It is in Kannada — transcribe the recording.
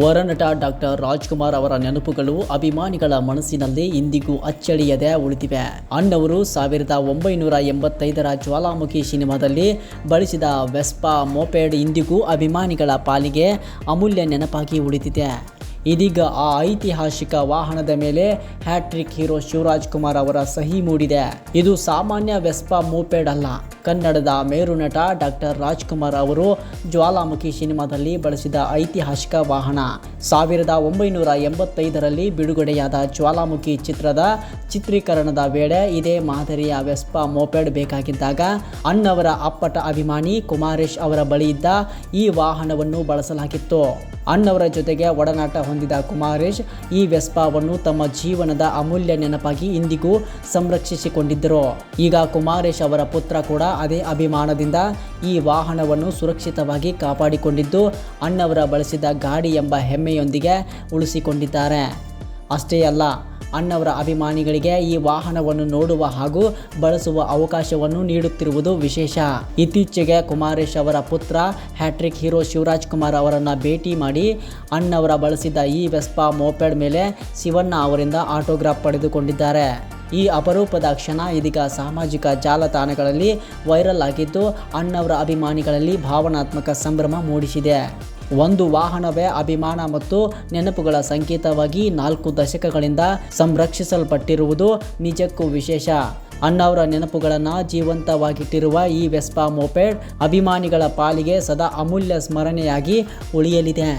ವರನಟ ಡಾಕ್ಟರ್ ರಾಜ್ಕುಮಾರ್ ಅವರ ನೆನಪುಗಳು ಅಭಿಮಾನಿಗಳ ಮನಸ್ಸಿನಲ್ಲಿ ಇಂದಿಗೂ ಅಚ್ಚಳಿಯದೆ ಉಳಿದಿವೆ. ಅಣ್ಣವರು 1985ರ ಜ್ವಾಲಾಮುಖಿ ಸಿನಿಮಾದಲ್ಲಿ ಬಳಸಿದ ವೆಸ್ಪಾ ಮೋಪೆಡ್ ಇಂದಿಗೂ ಅಭಿಮಾನಿಗಳ ಪಾಲಿಗೆ ಅಮೂಲ್ಯ ನೆನಪಾಗಿ ಉಳಿದಿದೆ. ಇದೀಗ ಆ ಐತಿಹಾಸಿಕ ವಾಹನದ ಮೇಲೆ ಹ್ಯಾಟ್ರಿಕ್ ಹೀರೋ ಶಿವರಾಜ್ಕುಮಾರ್ ಅವರ ಸಹಿ ಮೂಡಿದೆ. ಇದು ಸಾಮಾನ್ಯ ವೆಸ್ಪಾ ಮೋಪೆಡ್ ಅಲ್ಲ. ಕನ್ನಡದ ಮೇರು ನಟ ಡಾಕ್ಟರ್ ರಾಜ್ಕುಮಾರ್ ಅವರು ಜ್ವಾಲಾಮುಖಿ ಸಿನಿಮಾದಲ್ಲಿ ಬಳಸಿದ ಐತಿಹಾಸಿಕ ವಾಹನ. 1985ರಲ್ಲಿ ಬಿಡುಗಡೆಯಾದ ಜ್ವಾಲಾಮುಖಿ ಚಿತ್ರದ ಚಿತ್ರೀಕರಣದ ವೇಳೆ ಇದೇ ಮಾದರಿಯ ವೆಸ್ಪಾ ಮೋಪೆಡ್ ಬೇಕಾಗಿದ್ದಾಗ ಅಣ್ಣವರ ಅಪ್ಪಟ ಅಭಿಮಾನಿ ಕುಮಾರೇಶ್ ಅವರ ಬಳಿ ಇದ್ದ ಈ ವಾಹನವನ್ನು ಬಳಸಲಾಗಿತ್ತು. ಅಣ್ಣವರ ಜೊತೆಗೆ ಒಡನಾಟ ಹೊಂದಿದ ಕುಮಾರೇಶ್ ಈ ವೆಸ್ಪಾವನ್ನು ತಮ್ಮ ಜೀವನದ ಅಮೂಲ್ಯ ನೆನಪಾಗಿ ಇಂದಿಗೂ ಸಂರಕ್ಷಿಸಿಕೊಂಡಿದ್ದರು. ಈಗ ಕುಮಾರೇಶ್ ಅವರ ಪುತ್ರ ಕೂಡ ಅದೇ ಅಭಿಮಾನದಿಂದ ಈ ವಾಹನವನ್ನು ಸುರಕ್ಷಿತವಾಗಿ ಕಾಪಾಡಿಕೊಂಡಿದ್ದು ಅಣ್ಣವರ ಬಳಸಿದ ಗಾಡಿ ಎಂಬ ಹೆಮ್ಮೆಯೊಂದಿಗೆ ಉಳಿಸಿಕೊಂಡಿದ್ದಾರೆ. ಅಷ್ಟೇ ಅಲ್ಲ, ಅಣ್ಣವರ ಅಭಿಮಾನಿಗಳಿಗೆ ಈ ವಾಹನವನ್ನು ನೋಡುವ ಹಾಗೂ ಬಳಸುವ ಅವಕಾಶವನ್ನು ನೀಡುತ್ತಿರುವುದು ವಿಶೇಷ. ಇತ್ತೀಚೆಗೆ ಕುಮಾರೇಶ್ ಅವರ ಪುತ್ರ ಹ್ಯಾಟ್ರಿಕ್ ಹೀರೋ ಶಿವರಾಜ್ಕುಮಾರ್ ಅವರನ್ನು ಭೇಟಿ ಮಾಡಿ ಅಣ್ಣವರ ಬಳಸಿದ ಈ ವೆಸ್ಪಾ ಮೋಪೆಡ್ ಮೇಲೆ ಶಿವಣ್ಣ ಅವರಿಂದ ಆಟೋಗ್ರಾಫ್ ಪಡೆದುಕೊಂಡಿದ್ದಾರೆ. ಈ ಅಪರೂಪದ ಕ್ಷಣ ಇದೀಗ ಸಾಮಾಜಿಕ ಜಾಲತಾಣಗಳಲ್ಲಿ ವೈರಲ್ ಆಗಿದ್ದು ಅಣ್ಣವರ ಅಭಿಮಾನಿಗಳಲ್ಲಿ ಭಾವನಾತ್ಮಕ ಸಂಭ್ರಮ ಮೂಡಿಸಿದೆ. ಒಂದು ವಾಹನವೇ ಅಭಿಮಾನ ಮತ್ತು ನೆನಪುಗಳ ಸಂಕೇತವಾಗಿ 4 ದಶಕಗಳಿಂದ ಸಂರಕ್ಷಿಸಲ್ಪಟ್ಟಿರುವುದು ನಿಜಕ್ಕೂ ವಿಶೇಷ. ಅಣ್ಣವರ ನೆನಪುಗಳನ್ನು ಜೀವಂತವಾಗಿಟ್ಟಿರುವ ಈ ವೆಸ್ಪಾ ಮೋಪೆಡ್ ಅಭಿಮಾನಿಗಳ ಪಾಲಿಗೆ ಸದಾ ಅಮೂಲ್ಯ ಸ್ಮರಣೆಯಾಗಿ ಉಳಿಯಲಿದೆ.